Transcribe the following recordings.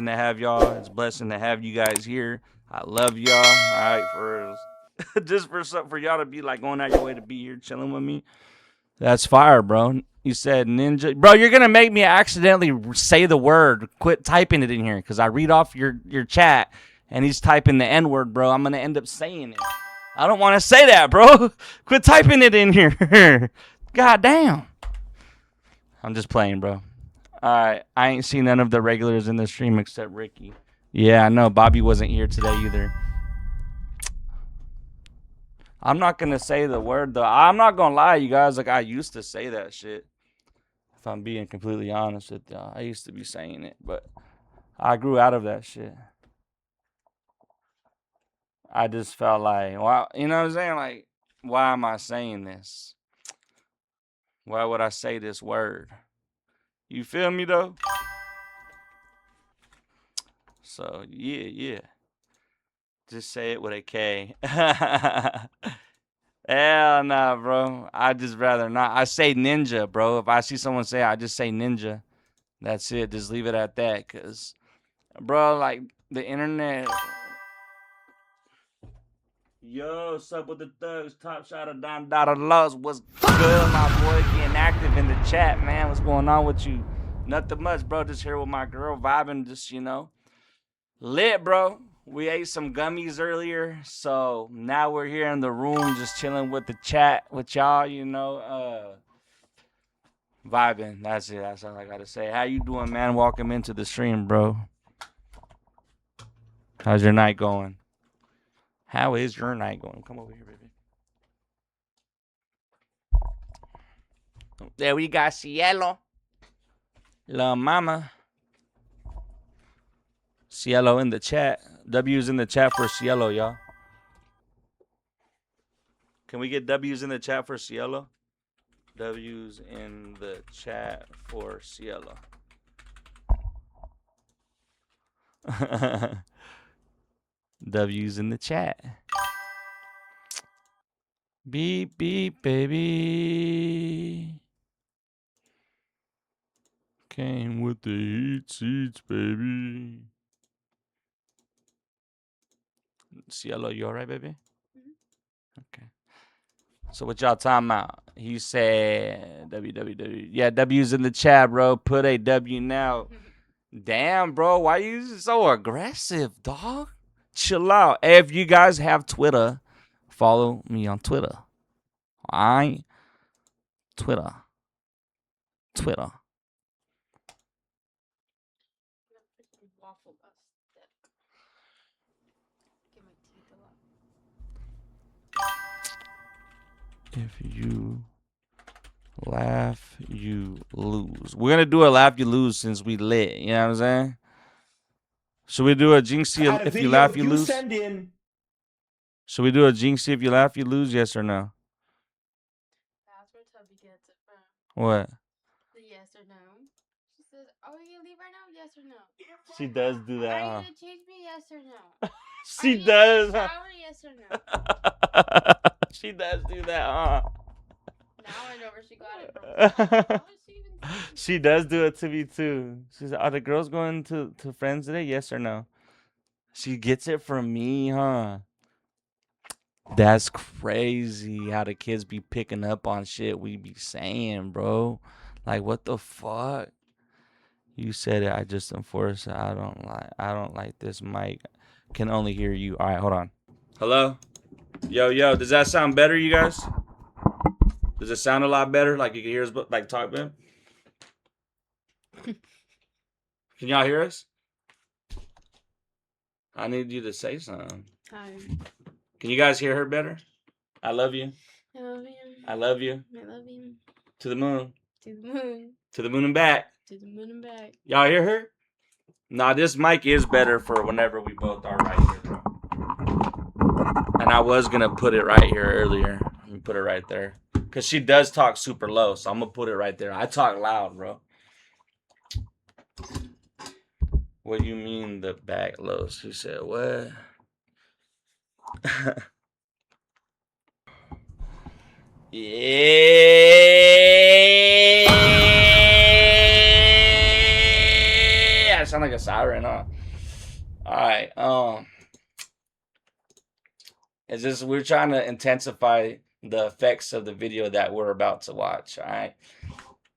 to have y'all. It's a blessing to have you guys here. I love y'all. All right, for just for y'all to be like going out your way to be here chilling with me. That's fire, bro. You said ninja, bro. You're gonna make me accidentally say the word. Quit typing it in here, cause I read off your chat, and he's typing the N word, bro. I'm gonna end up saying it. I don't want to say that, bro. Quit typing it in here. God damn. I'm just playing, bro. All right, I ain't seen none of the regulars in the stream except Ricky. Yeah, I know. Bobby wasn't here today either. I'm not gonna say the word though. I'm not gonna lie, you guys. Like I used to say that shit. If I'm being completely honest with y'all, I used to be saying it, but I grew out of that shit. I just felt like, wow, you know what I'm saying? Like, why am I saying this? Why would I say this word? You feel me though? So yeah. Just say it with a K. Hell nah, bro. I just rather not. I say ninja, bro. If I see someone say it, I just say ninja. That's it. Just leave it at that. Cause, bro, like the internet. Yo, what's up with the thugs? Top shot of Don Dada Loves. What's good, my boy? Getting active in the chat, man. What's going on with you? Nothing much, bro. Just here with my girl, vibing. Just lit, bro. We ate some gummies earlier, so now we're here in the room just chilling with the chat with y'all, vibing. That's it. That's all I gotta say. How you doing, man? Welcome into the stream, bro. How's your night going? How is your night going? Come over here, baby. There we got Cielo. La mama. Cielo in the chat. W's in the chat for Cielo, y'all. Can we get W's in the chat for Cielo? W's in the chat for Cielo. W's in the chat. Beep, beep, baby. Came with the heat seats, baby. Cielo, you alright, baby? Okay. So what y'all talking about? He said www. Yeah, W's in the chat, bro. Put a W now. Damn, bro. Why you so aggressive, dog? Chill out. Hey, if you guys have Twitter, follow me on Twitter. Alright? Twitter. If you laugh, you lose. We're gonna do a laugh, you lose since we lit. You know what I'm saying? Should we do a jinxie if you laugh, you lose? Send in. Should we do a jinxie if you laugh, you lose? Yes or no? That's where Tubby gets it from. What? The yes or no. She says, "Are we gonna leave right now? Yes or no?" She does do that. Are you gonna change me? Yes or no? She does. Shower? Yes or no? She does do that, huh? Now I know where she got it from. How is she even saying She does do it to me too. She said, "Are the girls going to friends today? Yes or no?" She gets it from me, huh? That's crazy how the kids be picking up on shit we be saying, bro. Like, what the fuck? You said it. I just enforced it. I don't like this mic. Can only hear you. All right, hold on. Hello? Yo. Does that sound better, you guys? Does it sound a lot better? Like you can hear us, like talk, man? Can y'all hear us? I need you to say something. Hi. Can you guys hear her better? I love you. I love you. I love you. I love you. To the moon. To the moon. To the moon and back. To the moon and back. Y'all hear her? Nah, this mic is better for whenever we both are right here, bro. And I was gonna put it right here earlier. Let me put it right there. Cause she does talk super low, so I'm gonna put it right there. I talk loud, bro. What do you mean the back low? She said, what? Yeah, sound like a siren, huh? All right. It's just we're trying to intensify the effects of the video that we're about to watch. All right.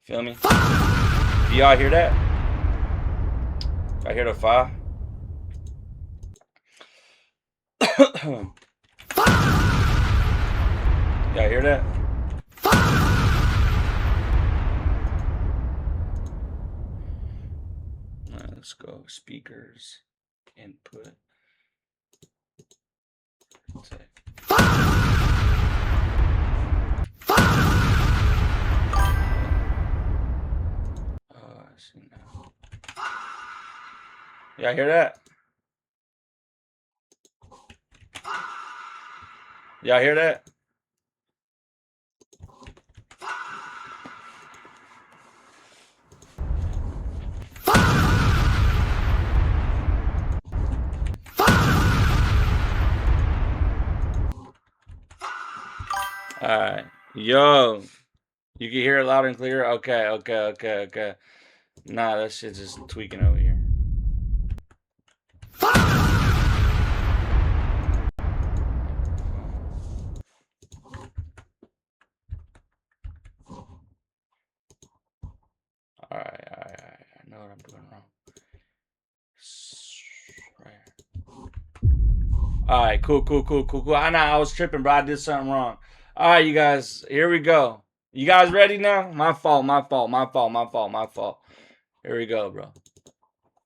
Feel me? Do y'all hear that? I hear the fire. Y'all hear that? All right, let's go. Speakers, input. Oh, I see now. Y'all hear that? Y'all hear that? All right. Yo, you can hear it loud and clear? Okay. Nah, that shit's just tweaking over here. All right. I know what I'm doing wrong. Right. All right, cool. I know I was tripping, bro. I did something wrong. All right, you guys, here we go. You guys ready now? My fault. Here we go, bro.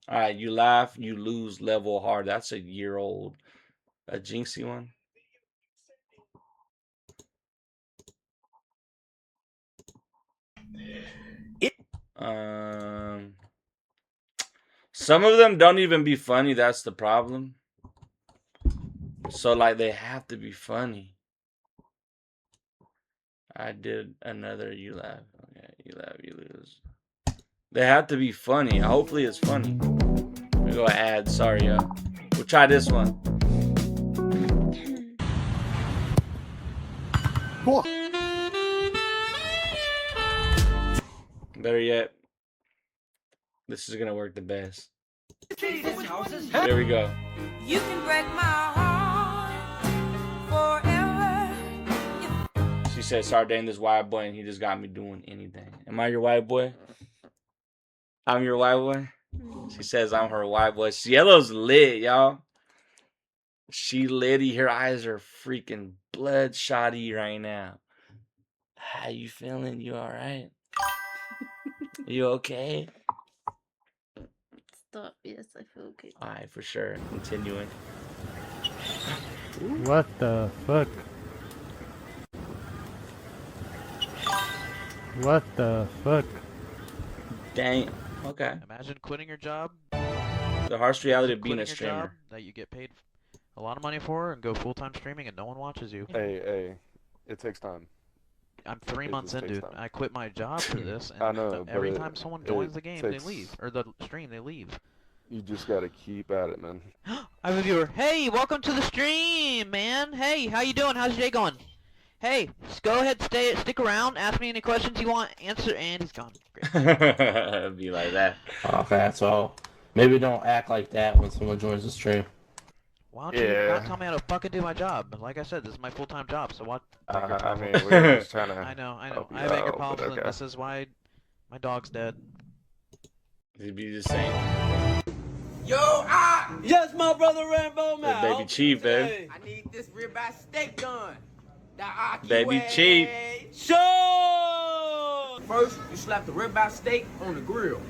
All right, you laugh, you lose level hard. That's a year old. A Jinxie one. Some of them don't even be funny. That's the problem. So like they have to be funny. I did another you laugh. Okay, you laugh, you lose. They have to be funny. Hopefully it's funny. We go add. Sorry, y'all. We'll try this one. Better yet, this is gonna work the best. There we go. You can break my heart forever. She said, Sardane, this white boy, and he just got me doing anything. Am I your white boy? I'm your white boy? She says I'm her white boy. Cielo's lit, y'all. She litty. Her eyes are freaking bloodshotty right now. How you feeling? You alright? You okay? Stop. Yes, I feel okay. Alright, for sure. Continuing. What the fuck? What the fuck? Dang. Okay. Imagine quitting your job. The harsh reality of being a streamer. Job that you get paid a lot of money for and go full-time streaming and no one watches you. Hey, it takes time. I'm 3 months in, dude. Time. I quit my job for this, and I know, every time someone joins the game, takes... they leave. Or the stream, they leave. You just gotta keep at it, man. I have a viewer. Hey, welcome to the stream, man. Hey, how you doing? How's your day going? Hey, just go ahead, stick around, ask me any questions you want, answer, and he's gone. Great. Be like that. Okay, so maybe don't act like that when someone joins the stream. Why don't you not tell me how to fucking do my job? Like I said, this is my full-time job, so what? I mean, we're just trying to. I know. I have anger problems, and this is why my dog's dead. He'd be the same. Yo, yes, my brother Rainbow Man. Baby Chief, babe. I need this ribeye steak done. Baby Chief. Sure. First, you slap the ribeye steak on the grill.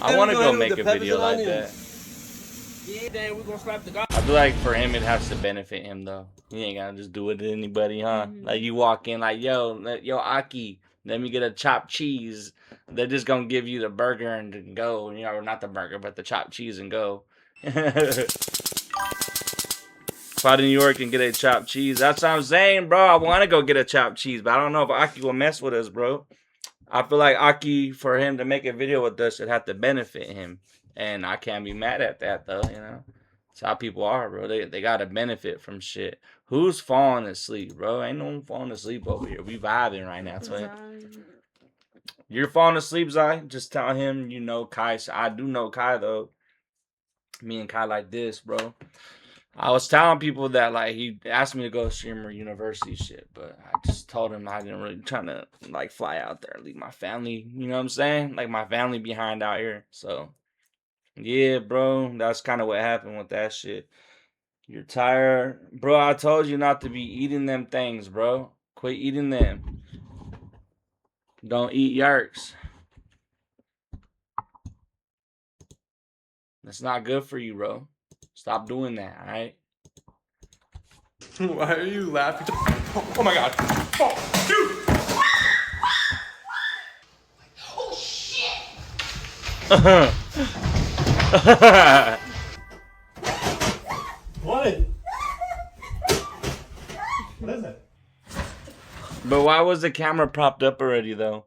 I want to go make a video like that. Yeah, then we're gonna slap the guy. I feel like for him it has to benefit him though. He ain't gotta just do it to anybody, huh? Like you walk in like, yo, Aki, let me get a chopped cheese. They're just gonna give you the burger and go. You know, or not the burger, but the chopped cheese and go. Fly to New York and get a chopped cheese. That's what I'm saying, bro. I want to go get a chopped cheese, but I don't know if Aki will mess with us, bro. I feel like Aki, for him to make a video with us, it had to benefit him. And I can't be mad at that, though, you know. That's how people are, bro. They got to benefit from shit. Who's falling asleep, bro? Ain't no one falling asleep over here. We vibing right now, twin. You're falling asleep, Zai. Just tell him you know Kai. I do know Kai though. Me and Kai like this, bro. I was telling people that like he asked me to go streamer university shit, but I just told him I didn't really trying to like fly out there, leave my family. You know what I'm saying? Like my family behind out here. So yeah, bro, that's kind of what happened with that shit. You're tired, bro. I told you not to be eating them things, bro. Quit eating them. Don't eat yarks. That's not good for you, bro. Stop doing that, all right? Why are you laughing? Oh my god. Oh, dude! Oh shit! What? What is it? But why was the camera propped up already, though?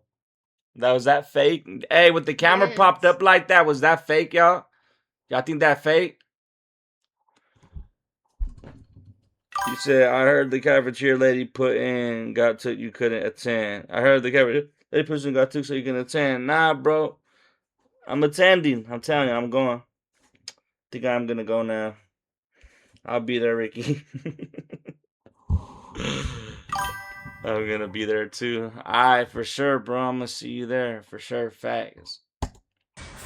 Was that fake? Hey, with the camera propped up like that, was that fake, y'all? Y'all think that fake? You said, I heard the cafeteria lady got took, you couldn't attend. I heard the cafeteria lady person got took so you can attend. Nah, bro. I'm attending. I'm telling you, I'm going. Think I'm gonna go now. I'll be there, Ricky. I'm gonna be there too. Alright, for sure, bro. I'm gonna see you there. For sure, facts.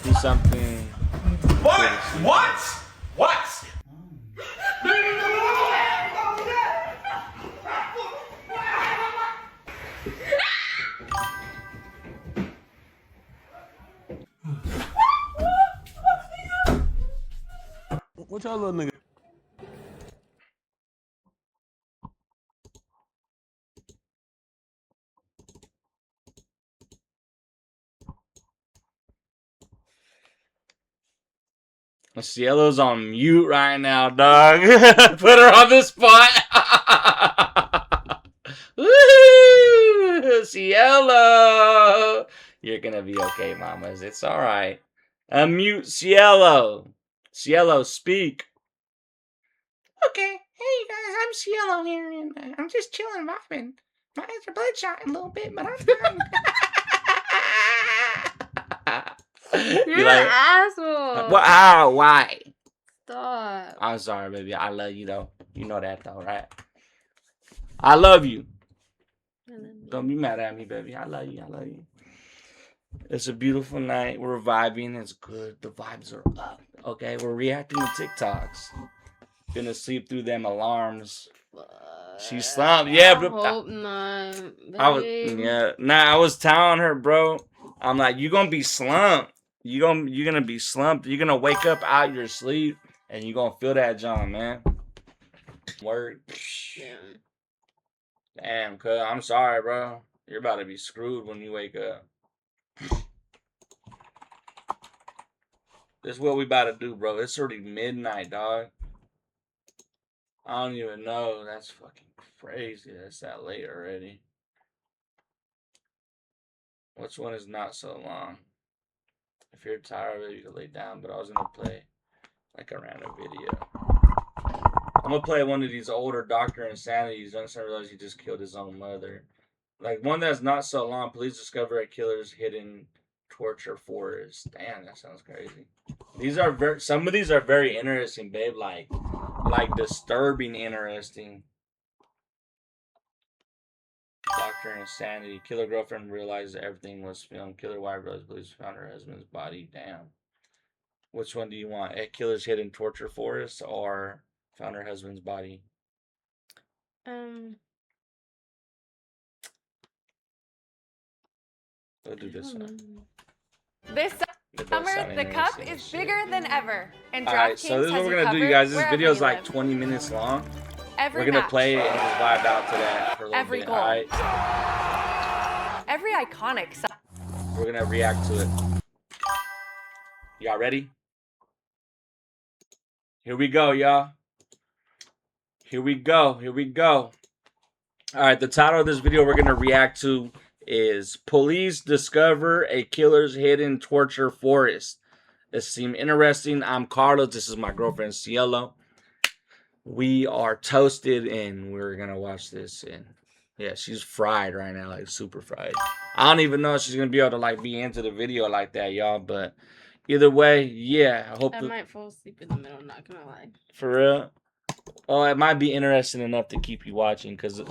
Do something. What? What? What? What y'all little nigga? Cielo's on mute right now, dog. Put her on the spot. Woo! Cielo. You're gonna be okay, mamas. It's alright. Unmute Cielo. Cielo, speak. Okay. Hey, guys. I'm Cielo here, and I'm just chilling, vibing. My eyes are bloodshot a little bit, but I'm fine. You're You an like, asshole. well, ow, why? Stop. I'm sorry, baby. I love you, though. You know that, though, right? I love you. Don't be mad at me, baby. I love you. I love you. It's a beautiful night. We're vibing. It's good. The vibes are up. Okay? We're reacting to TikToks. Gonna sleep through them alarms. She slumped. Yeah, I bro. hope not. I was telling her, bro. I'm like, you gonna be slumped. You're gonna be slumped. You're gonna wake up out your sleep and you're gonna feel that John, man. Word. Yeah. Damn, cuz I'm sorry, bro. You're about to be screwed when you wake up. This is what we about to do, bro. It's already midnight, dog. I don't even know. That's fucking crazy. That's that late already. Which one is not so long? If you're tired, you can lay down. But I was gonna play like a random video. I'm gonna play one of these older Dr. Insanities. I didn't realize he just killed his own mother. Like one that's not so long. Police discover a killer's hidden torture forest. Damn, that sounds crazy. These are some of these are very interesting, babe. Like disturbing interesting. Dr. Insanity. Killer girlfriend realized everything was filmed. Killer wife realized police found her husband's body. Damn. Which one do you want? A killer's hidden torture forest or found her husband's body? We'll do this one. This summer, the cup is bigger than ever. And Alright, so this is what we're gonna do, you guys. This video is like 20 minutes long. We're gonna play it and just vibe out to that for a little bit. Alright. Every iconic. We're gonna react to it. Y'all ready? Here we go, y'all. Here we go. Here we go. Alright, the title of this video we're gonna react to is Police Discover a Killer's Hidden Torture Forest. It seemed interesting. I'm Carlos. This is my girlfriend, Cielo. We are toasted, and we're going to watch this. And Yeah, she's fried right now, like super fried. I don't even know if she's gonna be able to like be into the video like that, y'all. But either way, yeah, I hope. I might fall asleep in the middle. Not gonna lie. For real. Oh, it might be interesting enough to keep you watching, because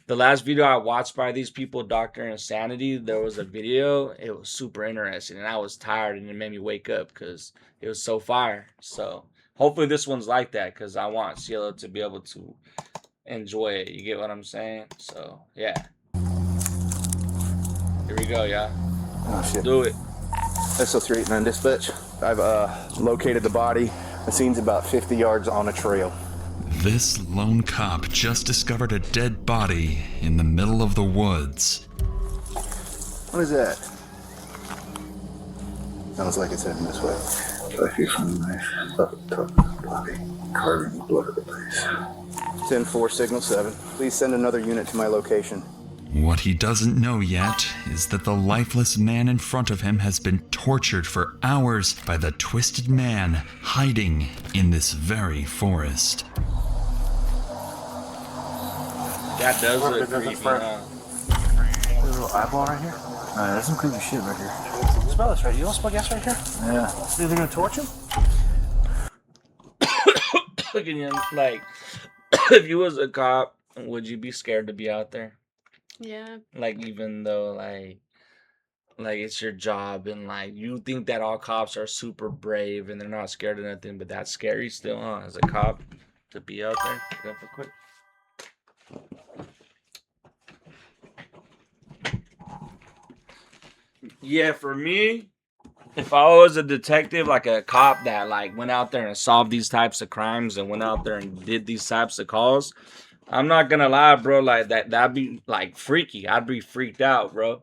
the last video I watched by these people, Dr. Insanity, there was a video. It was super interesting, and I was tired, and it made me wake up because it was so fire. So hopefully this one's like that, because I want Cielo to be able to enjoy it. You get what I'm saying? So yeah. Here we go, y'all. Oh shit. Do it. SO389 dispatch. I've located the body. The scene's about 50 yards on a trail. This lone cop just discovered a dead body in the middle of the woods. What is that? Sounds like it's heading this way. I feel some knife up top of the body, carving the blood of the place. 10-4, signal 7. Please send another unit to my location. What he doesn't know yet is that the lifeless man in front of him has been tortured for hours by the twisted man hiding in this very forest. That does look creepy, huh? There's a little eyeball right here. There's some creepy shit right here. Smell this right. You don't smell gas right here? Yeah. So they're gonna torch him? Look at him. Like, if you was a cop, would you be scared to be out there? Yeah. Like, even though like it's your job, and like you think that all cops are super brave and they're not scared of nothing, but that's scary still, huh? As a cop, to be out there. Get up real quick. Yeah, for me, if I was a detective, like a cop that like went out there and solved these types of crimes and went out there and did these types of calls, I'm not gonna lie, bro. Like that'd be like freaky. I'd be freaked out, bro.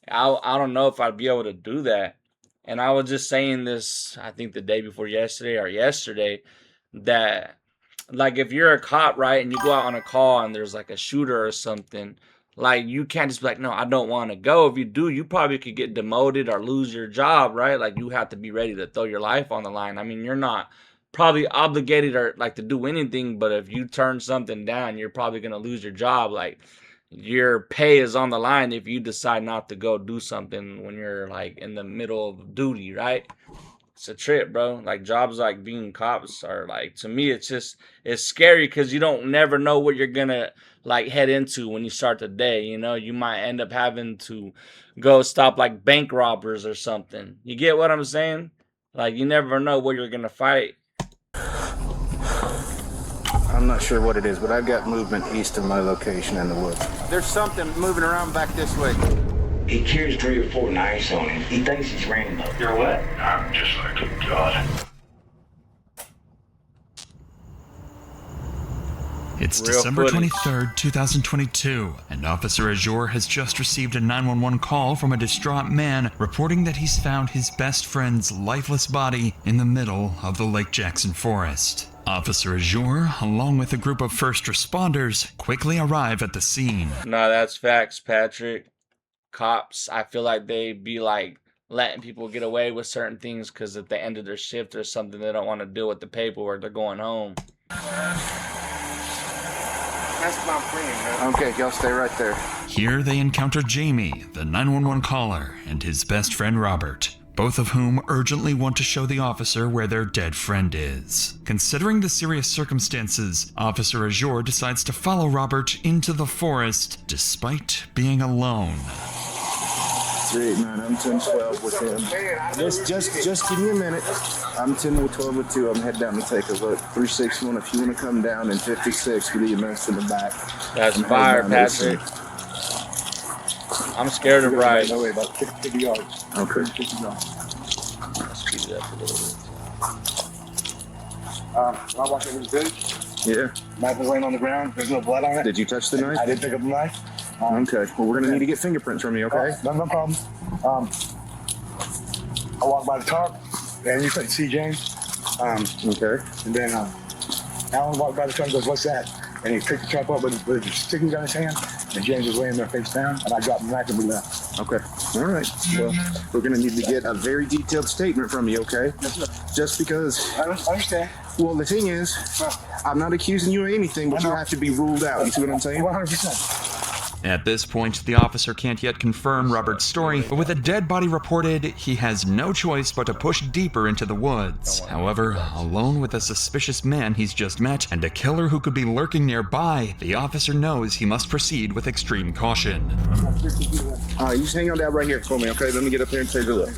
I don't know if I'd be able to do that. And I was just saying this, I think the day before yesterday or yesterday, that like if you're a cop, right, and you go out on a call and there's like a shooter or something, like you can't just be like, no, I don't want to go. If you do, you probably could get demoted or lose your job, right? Like you have to be ready to throw your life on the line. I mean, you're not probably obligated or like to do anything, but if you turn something down, you're probably gonna lose your job. Like your pay is on the line if you decide not to go do something when you're like in the middle of duty, right? It's a trip, bro. Like jobs like being cops are like, to me, it's scary because you don't never know what you're gonna like head into when you start the day. You know, you might end up having to go stop like bank robbers or something. You get what I'm saying? Like you never know what you're gonna fight. I'm not sure what it is, but I've got movement east of my location in the woods. There's something moving around back this way. He carries 3 or 4 knives on him. He thinks he's random. You're what? I'm just like a god. It's Real December footage. 23rd, 2022, and Officer Azure has just received a 911 call from a distraught man reporting that he's found his best friend's lifeless body in the middle of the Lake Jackson forest. Officer Azure, along with a group of first responders, quickly arrive at the scene. No, that's facts, Patrick. Cops, I feel like they be like letting people get away with certain things because at the end of their shift or something, they don't want to deal with the paperwork. They're going home. That's my friend, man. Okay, y'all stay right there. Here they encounter Jamie, the 911 caller, and his best friend Robert, both of whom urgently want to show the officer where their dead friend is. Considering the serious circumstances, Officer Azure decides to follow Robert into the forest despite being alone. 389, I'm 10-12 with him. Just give me a minute. I'm 10-12 with 2. I'm head down to take a look. 361, if you want to come down, and 56 with the EMS in the back. That's fire, Patrick. I'm scared of rides. No way, about 50 yards. Okay. 50 yards. Let's speed it up a little bit. I walked over the bridge. Yeah. Knife was laying on the ground. There's no blood on it. Did you touch the knife? I did pick up the knife. Okay. Well, we're going to need to get fingerprints from you, okay? No problem. I walked by the truck, and you couldn't see James. Okay. And then Alan walked by the truck and goes, "What's that?" And he picked the truck up with his sticky in his hand, and James was laying there face down, and I dropped the knife and we left. Okay. All right. Well, we're going to need to get a very detailed statement from you, okay? Just because... I understand. Well, the thing is, I'm not accusing you of anything, but you have to be ruled out. You see what I'm saying? 100%. At this point, the officer can't yet confirm Robert's story, but with a dead body reported, he has no choice but to push deeper into the woods. However, alone with a suspicious man he's just met and a killer who could be lurking nearby, the officer knows he must proceed with extreme caution. You just hang on down right here for me, okay? Let me get up there and take a look.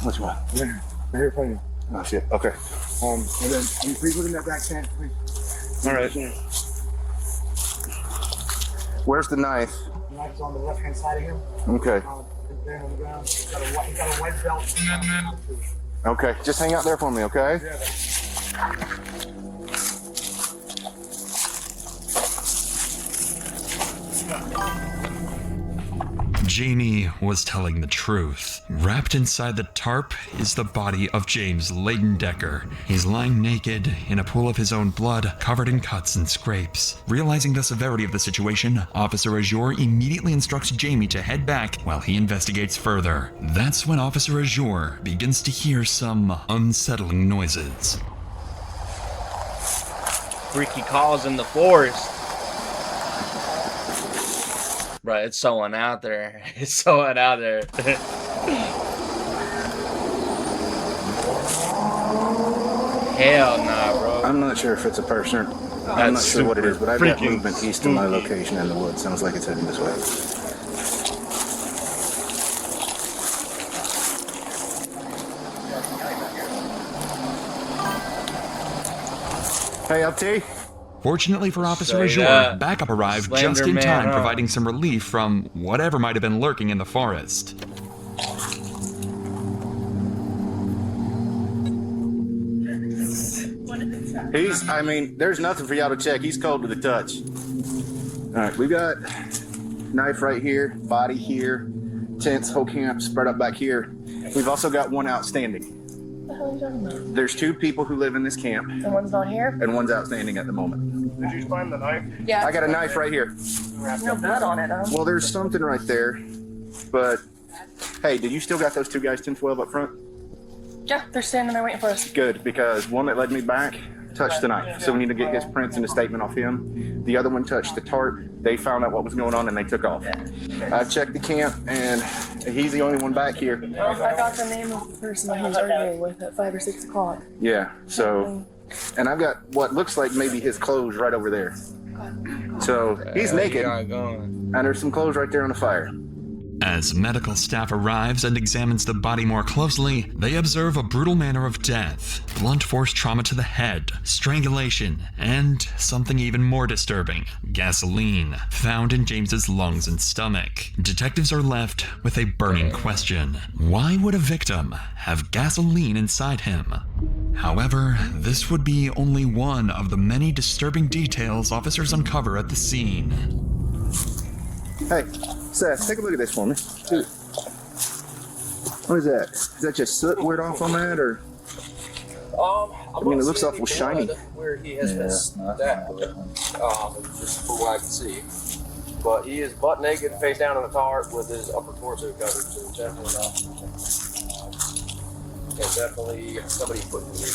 Which one? Right here for you. Oh shit. Okay. And then you please look in that back tent, please. All right. Where's the knife? The knife's on the left-hand side of him. Okay. There on the ground. He's got a white belt. Okay. Just hang out there for me, okay? Jamie was telling the truth. Wrapped inside the tarp is the body of James Leidendecker. He's lying naked in a pool of his own blood, covered in cuts and scrapes. Realizing the severity of the situation, Officer Azure immediately instructs Jamie to head back while he investigates further. That's when Officer Azure begins to hear some unsettling noises. Freaky calls in the forest. Bro, it's someone out there. It's someone out there. Hell nah, bro. I'm not sure if it's a person. I'm not sure what it is, but I've got movement east of my location in the woods. Sounds like it's heading this way. Hey, LT. Fortunately for Officer Say Azure, that. backup arrived Slender just in man, time, huh? providing some relief from whatever might have been lurking in the forest. There's nothing for y'all to check. He's cold to the touch. All right, we got knife right here, body here, tents, whole camp spread up back here. We've also got one outstanding. What the hell are you talking about? There's 2 people who live in this camp, And one's not here? and one's outstanding at the moment. Did you find the knife? Yeah. I got a knife right here. There's no blood on it, though. Well, there's something right there, but hey, did you still got those 2 guys 10-12 up front? Yeah, they're standing there waiting for us. Good, because one that led me back touched the knife, so we need to get his prints and a statement off him. The other one touched the tarp. They found out what was going on and they took off. I checked the camp and he's the only one back here. Well, I got the name of the person that he was arguing with at 5 or 6 o'clock. Yeah, so, and I've got what looks like maybe his clothes right over there. So he's naked, and there's some clothes right there on the fire. As medical staff arrives and examines the body more closely, they observe a brutal manner of death, blunt force trauma to the head, strangulation, and something even more disturbing, gasoline, found in James's lungs and stomach. Detectives are left with a burning question. Why would a victim have gasoline inside him? However, this would be only one of the many disturbing details officers uncover at the scene. Hey, Seth, take a look at this for me. What is that? Is that just soot weared off on that, or? I mean, it looks awful shiny. Where he has been stabbed, just from what I can see. But he is butt naked, face down on the tarp with his upper torso covered, so definitely not. And definitely somebody put him in there.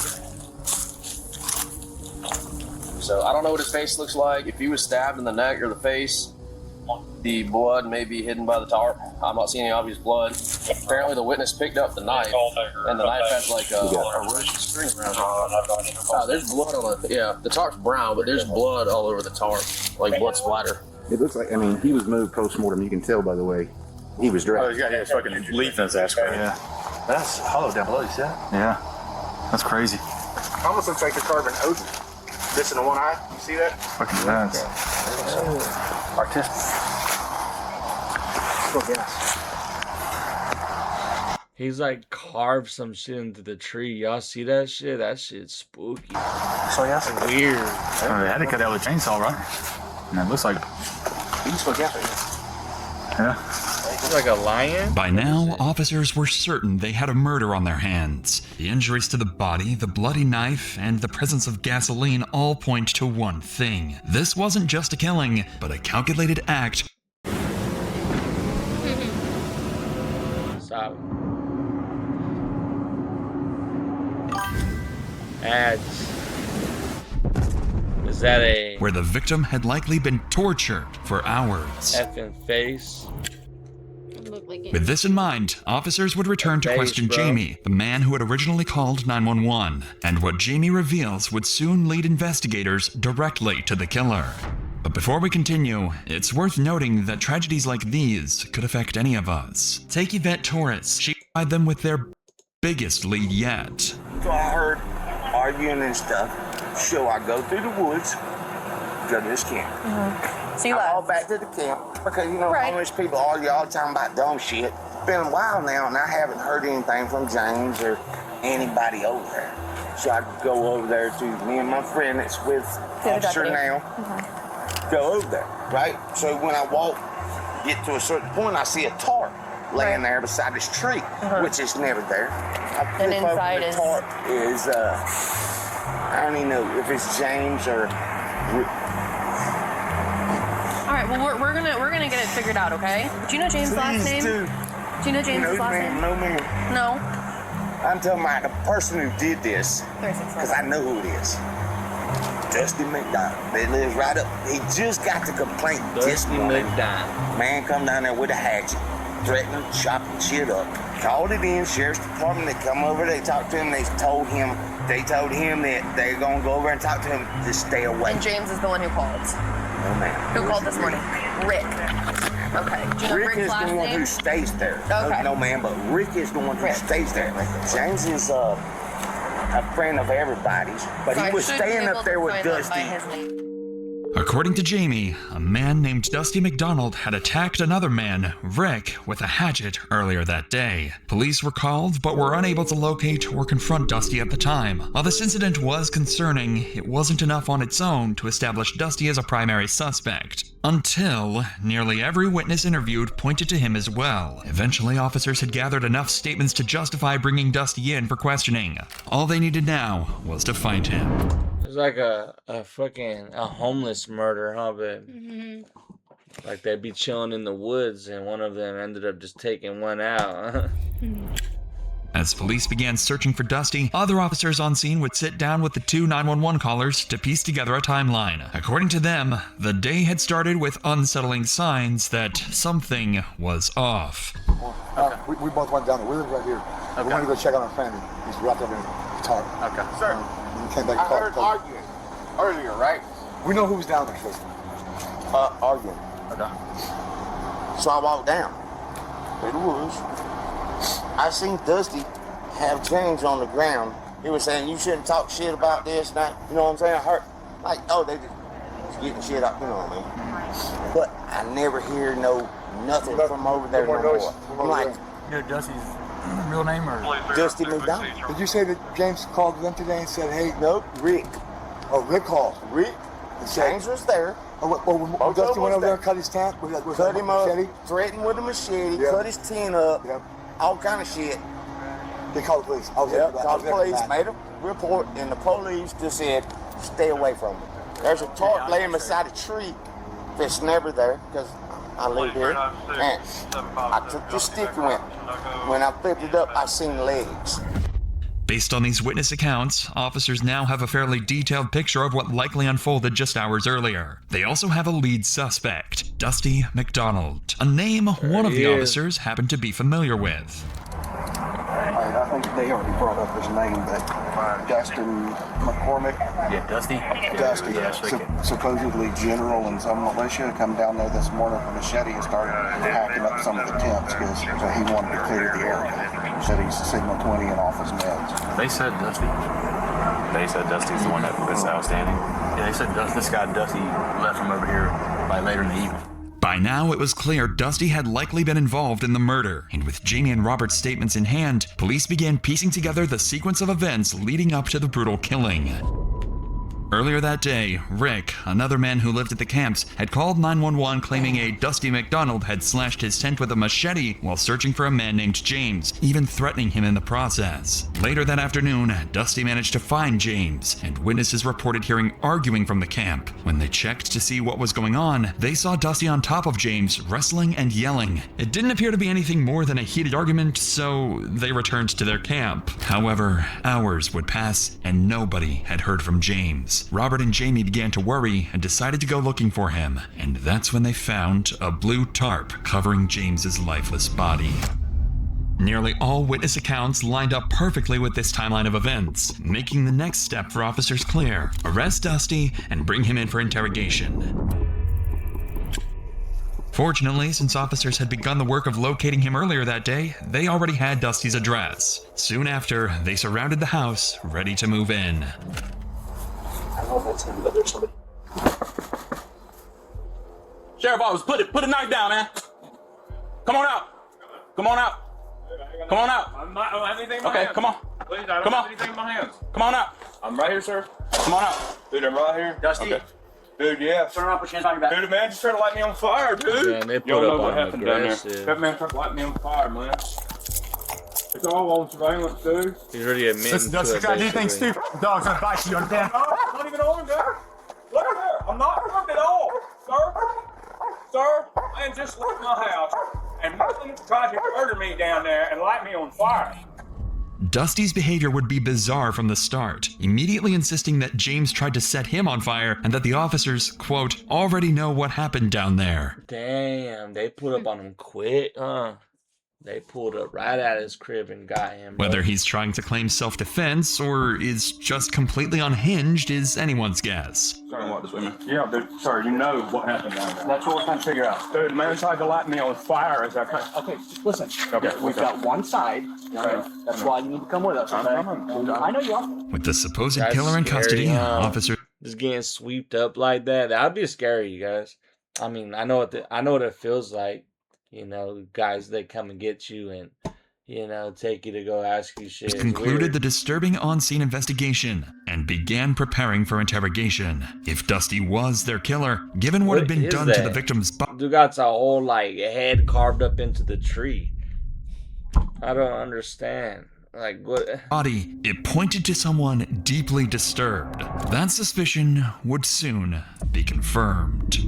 So I don't know what his face looks like. If he was stabbed in the neck or the face, the blood may be hidden by the tarp. I'm not seeing any obvious blood. Apparently the witness picked up the knife, and the knife has like a roasted string around it. There's blood on it. Yeah, the tarp's brown, but there's blood all over the tarp, like blood splatter. It looks like, he was moved post-mortem. You can tell by the way he was dressed. Oh, he's got his fucking leaf in his ass. Yeah. That's hollow down below, you see that? Yeah. That's crazy. Almost looks like they're carving Odin. Missing the one eye. You see that? Fucking nuts. Artistic. Oh, yes. He's like carved some shit into the tree. Y'all see that shit? That shit's spooky. So yeah. Weird. They had to cut out with a chainsaw, right? And it looks like. Yeah. Like a lion? By now, officers were certain they had a murder on their hands. The injuries to the body, the bloody knife, and the presence of gasoline all point to one thing. This wasn't just a killing, but a calculated act. Stop. Ads. Is that a where the victim had likely been tortured for hours. effing face? With this in mind, officers would return to question Jamie, the man who had originally called 911, and what Jamie reveals would soon lead investigators directly to the killer. But before we continue, it's worth noting that tragedies like these could affect any of us. Take Yvette Torres. She provided them with their biggest lead yet. So I heard arguing and stuff, so I go through the woods, go to this camp. So you I walk back to the camp because you know how much people argue all the time about dumb shit. It's been a while now, and I haven't heard anything from James or anybody over there. So I go over there to me and my friend that's with officer now. Go over there, right? So when I get to a certain point, I see a tarp laying there beside this tree, which is never there. I And flip over inside the is tarp is I don't even know if it's James or. All right, well we're gonna get it figured out, okay? Do you know James' last name? Do you know James' last name? No, ma'am. No. I'm talking about the person who did this, because I know who it is. Dusty McDonald. They lives right up. He just got the complaint this morning. Man come down there with a hatchet, threatening, chopping shit up. Called it in, sheriff's department. They come over, they talked to him, they told him that they're gonna go over and talk to him to stay away. And James is the one who called. No, ma'am. Who called this morning? Rick. Okay. Do you know Rick Rick's is last the one name? who stays there. Okay. No, ma'am, but Rick is the one who stays there. James is a friend of everybody's, but he was staying up there with Dusty. According to Jamie, a man named Dusty McDonald had attacked another man, Rick, with a hatchet earlier that day. Police were called, but were unable to locate or confront Dusty at the time. While this incident was concerning, it wasn't enough on its own to establish Dusty as a primary suspect. Until nearly every witness interviewed pointed to him as well. Eventually, officers had gathered enough statements to justify bringing Dusty in for questioning. All they needed now was to find him. It's like a homeless murder, huh, babe? Like they'd be chilling in the woods and one of them ended up just taking one out. As police began searching for Dusty, other officers on scene would sit down with the two 911 callers to piece together a timeline. According to them, the day had started with unsettling signs that something was off. We both went down there. We live right here. We wanted to go check on our family. He's wrapped up in a tarp. Okay. Sir, we came back I heard arguing earlier, right? We know who was down there, sir. Arguing. Okay. So I walked down through the woods. I seen Dusty have James on the ground. He was saying, you shouldn't talk shit about this, that. You know what I'm saying? I heard, like, oh, they just getting shit up, you know what I mean? But I never hear nothing from over there no more. I'm like, You know Dusty's real name or? Dusty McDonald. Did you say that James called them today and said, hey? Nope, Rick. Oh, Rick called. Rick. James was there. Oh, Dusty went over there and cut his tent? Cut him up, threatened with a machete, cut his tent up, all kind of shit. They called the police. Called the police, made a report, and the police just said, stay away from him. There's a tarp laying beside a tree that's never there, because I live here. And I took the stick and went. When I flipped it up, I seen legs. Based on these witness accounts, officers now have a fairly detailed picture of what likely unfolded just hours earlier. They also have a lead suspect, Dusty McDonald, a name one of the officers happened to be familiar with. I think they already brought up his name, but Dustin McCormick. Yeah, Dusty. Dusty, Yeah, supposedly general in some militia, come down there this morning with a machete and started hacking up some of the tents because he wanted to clear the area. Said he's signal 20 and off his meds. They said Dusty. They said Dusty's the one that's outstanding. Yeah, they said this guy Dusty left from over here by later in the evening. By now, it was clear Dusty had likely been involved in the murder, and with Jamie and Robert's statements in hand, police began piecing together the sequence of events leading up to the brutal killing. Earlier that day, Rick, another man who lived at the camps, had called 911 claiming a Dusty McDonald had slashed his tent with a machete while searching for a man named James, even threatening him in the process. Later that afternoon, Dusty managed to find James, and witnesses reported hearing arguing from the camp. When they checked to see what was going on, they saw Dusty on top of James, wrestling and yelling. It didn't appear to be anything more than a heated argument, so they returned to their camp. However, hours would pass, and nobody had heard from James. witnesses, Robert and Jamie began to worry and decided to go looking for him. And that's when they found a blue tarp covering James's lifeless body. Nearly all witness accounts lined up perfectly with this timeline of events, making the next step for officers clear: arrest Dusty and bring him in for interrogation. Fortunately, since officers had begun the work of locating him earlier that day, they already had Dusty's address. Soon after, they surrounded the house, ready to move in. I don't know if that's him, but there's somebody. Sheriff Office, put a knife down, man. Come on out. Come on out. Come on out. I don't have anything in my Okay, hands. come on. Please, I don't Come have on. anything in my hands. Come on out. I'm right here, sir. Come on out. Dude, I'm right here. Dusty. Okay. Dude, yeah. Turn around, put your hands on your back. Dude, the man just tried to light me on fire, dude. Yeah, and they Y'all put know up what on happened down there. aggressive. That man tried to light me on fire, man. It's all on surveillance, dude. He's already admitting Listen, to Dusty, it, you gotta do things basically. stupid. Dogs on advice, you understand? No, I'm not even armed, there. Look at there. I'm not armed at all, sir. Sir, man just left my house and Muslim tried to murder me down there and light me on fire. Dusty's behavior would be bizarre from the start, immediately insisting that James tried to set him on fire and that the officers, quote, already know what happened down there. Damn, they put up on him quick, huh? They pulled up right at his crib and got him. Bro. Whether he's trying to claim self-defense or is just completely unhinged is anyone's guess. Sorry, what this women? Yeah, dude, sir, you know what happened down there. That's what we're trying to figure out. Dude, the man tried to light me on fire as I tried. Okay, listen. Okay, We've got one side. Okay. That's why you need to come with us, okay? I know you are. With the supposed That's killer in scary, custody, huh? officers Just getting swept up like that. That'd be scary, you guys. I mean, I know what it feels like. You know, guys, they come and get you and, you know, take you to go ask you shit. It's concluded weird. the disturbing on-scene investigation and began preparing for interrogation. If Dusty was their killer, given what had been is done to the that? victim's Dude got a whole, like, head carved up into the tree. I don't understand. Like, what? body, it pointed to someone deeply disturbed. That suspicion would soon be confirmed.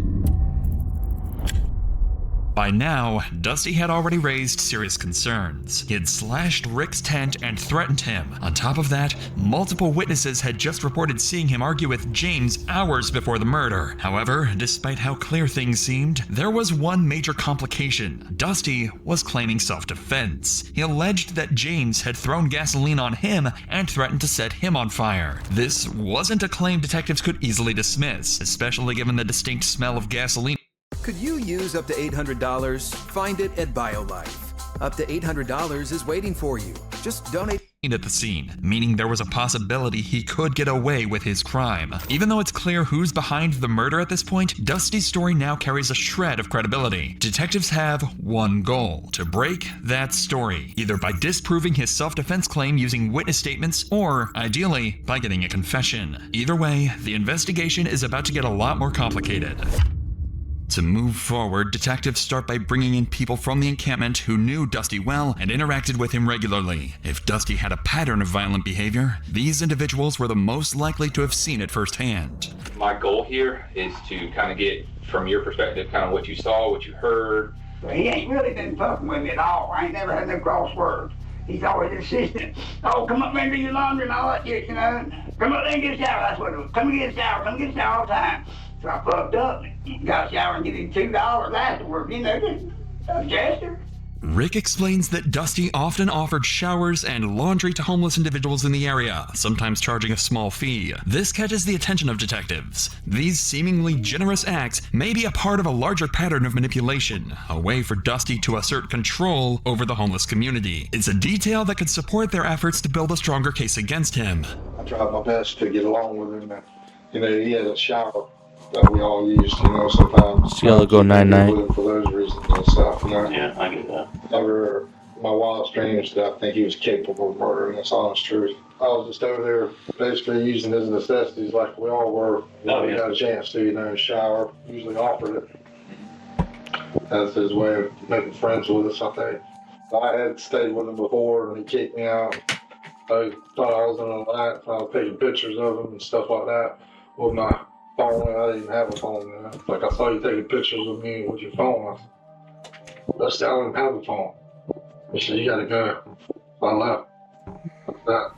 By now, Dusty had already raised serious concerns. He had slashed Rick's tent and threatened him. On top of that, multiple witnesses had just reported seeing him argue with James hours before the murder. However, despite how clear things seemed, there was one major complication. Dusty was claiming self-defense. He alleged that James had thrown gasoline on him and threatened to set him on fire. This wasn't a claim detectives could easily dismiss, especially given the distinct smell of gasoline. Could you use up to $800? Find it at BioLife. Up to $800 is waiting for you. Just donate At the scene, meaning there was a possibility he could get away with his crime. Even though it's clear who's behind the murder at this point, Dusty's story now carries a shred of credibility. Detectives have one goal: to break that story, either by disproving his self-defense claim using witness statements, or, ideally, by getting a confession. Either way, the investigation is about to get a lot more complicated. To move forward, detectives start by bringing in people from the encampment who knew Dusty well and interacted with him regularly. If Dusty had a pattern of violent behavior, these individuals were the most likely to have seen it firsthand. My goal here is to kind of get, from your perspective, kind of what you saw, what you heard. He ain't really been fucking with me at all. I ain't never had no cross words. He's always insistent. Oh, come up there and do your laundry and all that shit, you know. Come up there and get a shower. That's what it was. Come and get a shower. Come and get a shower all the time. So I fucked up. Got a shower and get him $2 afterwards. You know, just a gesture. Rick explains that Dusty often offered showers and laundry to homeless individuals in the area, sometimes charging a small fee. This catches the attention of detectives. These seemingly generous acts may be a part of a larger pattern of manipulation, a way for Dusty to assert control over the homeless community. It's a detail that could support their efforts to build a stronger case against him. I tried my best to get along with him. You know, he had a shower that we all used, you know, sometimes. Cielo go night-night. With him for those reasons and stuff, you know. Yeah, I get that. Never, my wildest dreams that I think he was capable of murdering, that's honest truth. I was just over there basically using his necessities like we all were. We got a chance to, you know, shower, usually offered it. That's his way of making friends with us, I think. I had stayed with him before and he kicked me out. I thought I was in a light, so I was taking pictures of him and stuff like that with my phone. I didn't even have a phone, man. Like, I saw you taking pictures of me with your phone. I said, I don't even have a phone. He said, you gotta go. So I left. Like that.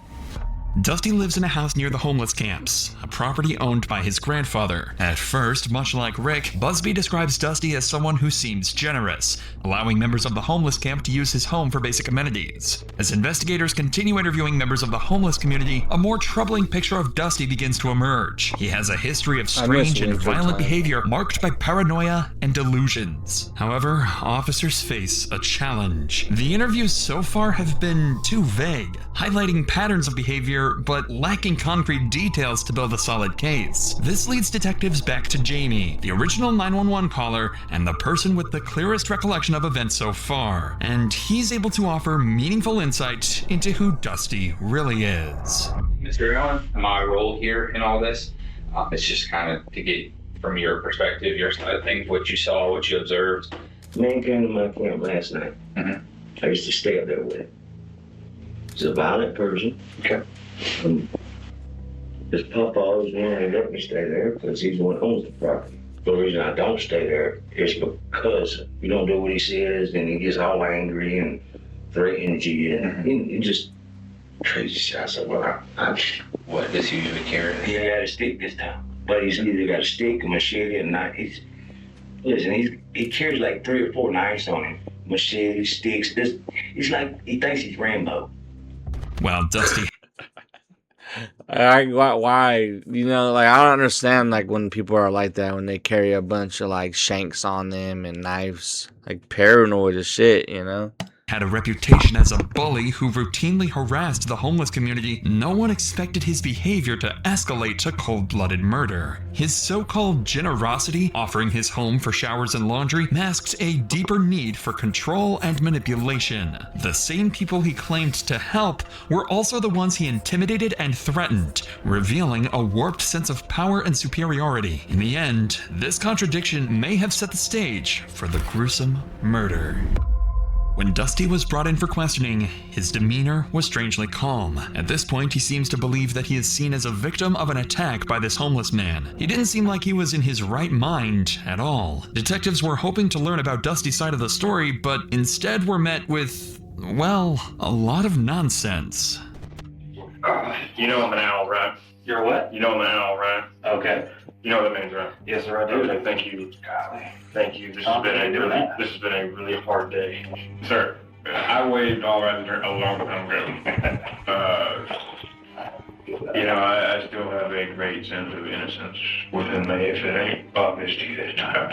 Dusty lives in a house near the homeless camps, a property owned by his grandfather. At first, much like Rick, Busby describes Dusty as someone who seems generous, allowing members of the homeless camp to use his home for basic amenities. As investigators continue interviewing members of the homeless community, a more troubling picture of Dusty begins to emerge. He has a history of strange and violent behavior marked by paranoia and delusions. However, officers face a challenge. The interviews so far have been too vague, highlighting patterns of behavior but lacking concrete details to build a solid case. This leads detectives back to Jamie, the original 911 caller and the person with the clearest recollection of events so far, and he's able to offer meaningful insight into who Dusty really is. Mr. Allen, my role here in all this, it's just kind of to get from your perspective, your side of things, what you saw, what you observed. Man came to my camp last night. I used to stay up there with him. He's a violent person. Okay. His papa always wanted to let me stay there because he's the one who owns the property. The reason I don't stay there is because you don't do what he says and he gets all angry and threatens you and he just crazy shit. I said, well, What does he usually carry? he ain't got a stick this time. But he's either got a stick, a machete, or not. He carries like 3 or 4 knives on him. Machete, sticks. He's like, he thinks he's Rambo. Well, Dusty Why? You know, like, I don't understand, like, when people are like that, when they carry a bunch of, like, shanks on them and knives. Like, paranoid as shit, you know? had a reputation as a bully who routinely harassed the homeless community. No one expected his behavior to escalate to cold-blooded murder. His so-called generosity, offering his home for showers and laundry, masked a deeper need for control and manipulation. The same people he claimed to help were also the ones he intimidated and threatened, revealing a warped sense of power and superiority. In the end, this contradiction may have set the stage for the gruesome murder. When Dusty was brought in for questioning, his demeanor was strangely calm. At this point, he seems to believe that he is seen as a victim of an attack by this homeless man. He didn't seem like he was in his right mind at all. Detectives were hoping to learn about Dusty's side of the story, but instead were met with, well, a lot of nonsense. You know I'm an owl, right? You're what? You know I'm an owl, right? Okay. You know what that means, right? Yes, sir, I do. Okay, thank you. Golly. Thank you. This has been a really hard day. Sir, I waved all right there a long time ago. I still have a great sense of innocence within me, if it ain't obvious to you this time.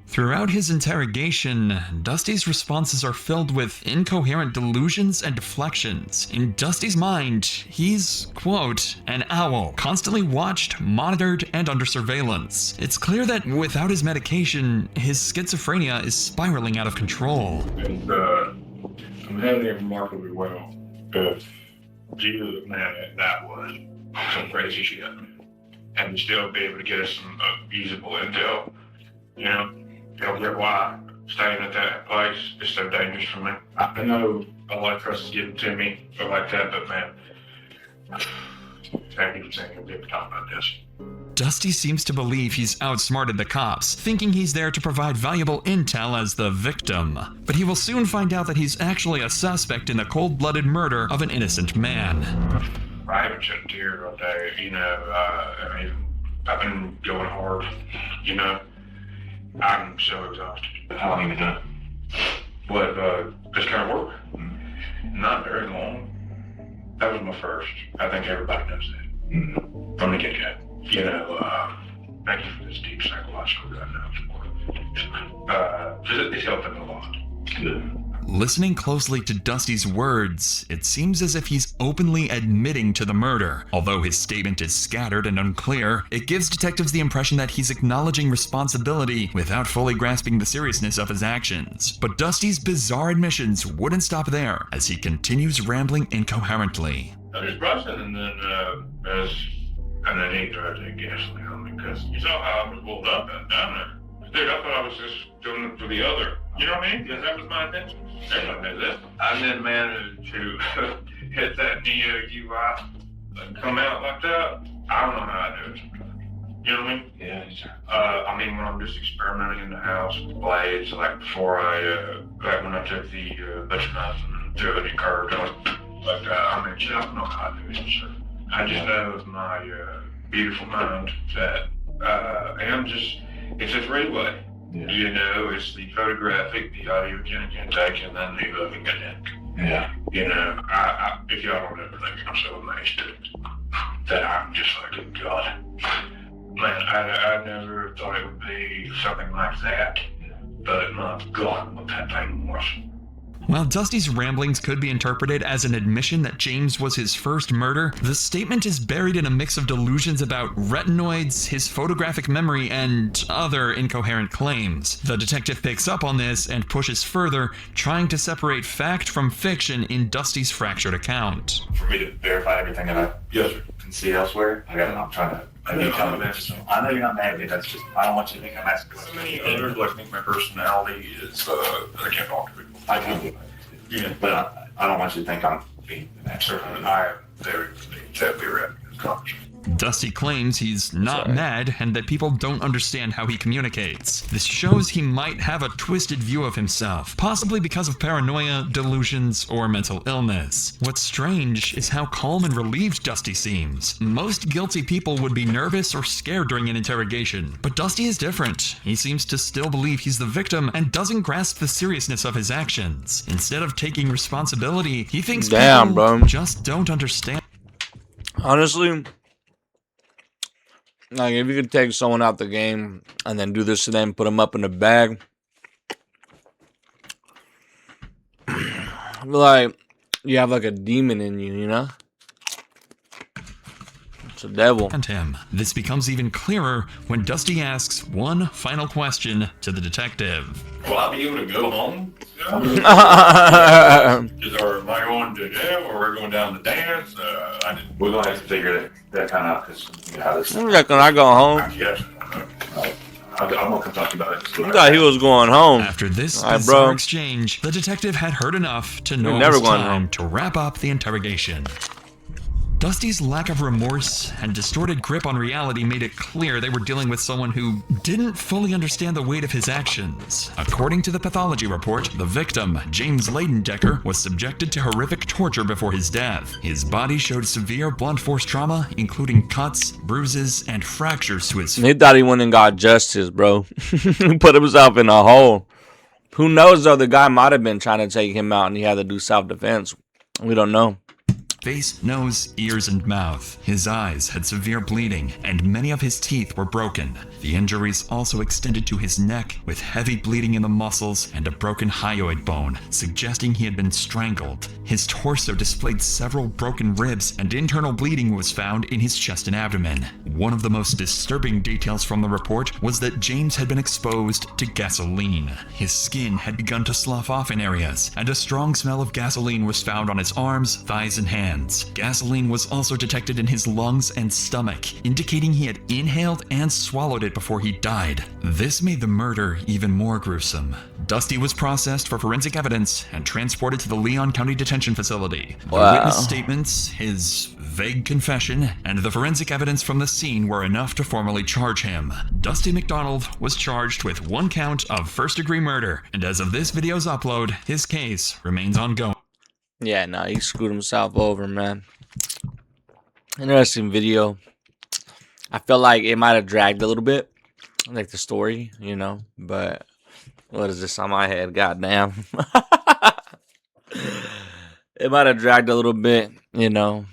Throughout his interrogation, Dusty's responses are filled with incoherent delusions and deflections. In Dusty's mind, he's, quote, an owl, constantly watched, monitored, and under surveillance. It's clear that without his medication, his schizophrenia is spiraling out of control. And I'm handling it remarkably well. Jesus, man, that was some crazy shit. And still be able to get us some usable intel, You'll get why staying at that place is so dangerous for me. I know a lot of trust is given to me or like that, but man, thank you for saying you'll be able to talk about this. Dusty seems to believe he's outsmarted the cops, thinking he's there to provide valuable intel as the victim. But he will soon find out that he's actually a suspect in the cold-blooded murder of an innocent man. I haven't shed a tear all day, I've been going hard, I'm so exhausted. How long have you been doing But this kind of work? Not very long. That was my first. I think everybody knows that. From the get-go. Thank you for this deep psychological support. It's helping a lot. Good. Listening closely to Dusty's words, it seems as if he's openly admitting to the murder. Although his statement is scattered and unclear, it gives detectives the impression that he's acknowledging responsibility without fully grasping the seriousness of his actions. But Dusty's bizarre admissions wouldn't stop there, as he continues rambling incoherently. I was brushing and then he tried to gasoline on me because you saw how I was rolled up and down there. Dude, I thought I was just doing it for the other. You know what I mean? Because that was my intention. Everybody knows this. I then managed to hit that DOUI and come out like that. I don't know how I do it. You know what I mean? Yeah, sure. When I'm just experimenting in the house with blades, like before when I took the butcher knife and threw it in curved, But I mean, I don't know how to do it, sir. I just know with my beautiful mind that it's just relay. Yeah. You know, it's the photographic, the audiogenic intake, and then the lovingenic. Yeah. You know, if y'all don't ever think I'm so amazed at it, that I'm just like, God. Man, I never thought it would be something like that. But my God, what that thing was. While Dusty's ramblings could be interpreted as an admission that James was his first murder, the statement is buried in a mix of delusions about retinoids, his photographic memory, and other incoherent claims. The detective picks up on this and pushes further, trying to separate fact from fiction in Dusty's fractured account. For me to verify everything that I can see elsewhere, I'm trying to. I know you're not mad at me. That's just I don't want you to think I'm asking questions. Others like think my personality is I can't talk to people. I can do it. Yeah, but I don't want you to think I'm being an expert. I am very tably wrapped in this conversation. Dusty claims he's not mad and that people don't understand how he communicates. This shows he might have a twisted view of himself, possibly because of paranoia, delusions, or mental illness. What's strange is how calm and relieved Dusty seems. Most guilty people would be nervous or scared during an interrogation, but Dusty is different. He seems to still believe he's the victim and doesn't grasp the seriousness of his actions. Instead of taking responsibility, he thinks people just don't understand. Honestly, like, if you could take someone out the game and then do this to them, put them up in a bag, like, you have like a demon in you, you know? It's a devil. And him. This becomes even clearer when Dusty asks one final question to the detective. Will I be able to go home? Or am I going to jail, or we're going down to dance? We're going to have to figure that kind of out, because you know how this. I reckon I go home. Yes. I'm going to come talk to you about it. I thought he was going home. After this bizarre exchange, the detective had heard enough to know it was time to wrap up the interrogation. Dusty's lack of remorse and distorted grip on reality made it clear they were dealing with someone who didn't fully understand the weight of his actions. According to the pathology report, the victim, James Leidendecker, was subjected to horrific torture before his death. His body showed severe blunt force trauma, including cuts, bruises, and fractures to his face. He thought he went and got justice, bro. He put himself in a hole. Who knows, though, the guy might have been trying to take him out and he had to do self-defense. We don't know. Face, nose, ears, and mouth. His eyes had severe bleeding, and many of his teeth were broken. The injuries also extended to his neck, with heavy bleeding in the muscles and a broken hyoid bone, suggesting he had been strangled. His torso displayed several broken ribs, and internal bleeding was found in his chest and abdomen. One of the most disturbing details from the report was that James had been exposed to gasoline. His skin had begun to slough off in areas, and a strong smell of gasoline was found on his arms, thighs, and hands. Gasoline was also detected in his lungs and stomach, indicating he had inhaled and swallowed it before he died. This made the murder even more gruesome. Dusty was processed for forensic evidence and transported to the Leon County Detention Facility. The witness statements, his vague confession, and the forensic evidence from the scene were enough to formally charge him. Dusty McDonald was charged with 1 count of first-degree murder, and as of this video's upload, his case remains ongoing. Yeah, nah, he screwed himself over, man. Interesting video. I feel like it might have dragged a little bit, like the story, you know, but what is this on my head? Goddamn. It might have dragged a little bit, you know,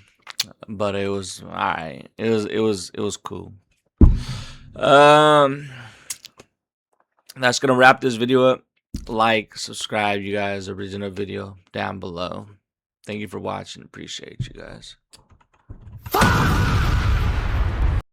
but it was all right. It was cool. That's gonna wrap this video up. Like, subscribe, you guys. Original video down below. Thank you for watching. Appreciate you guys.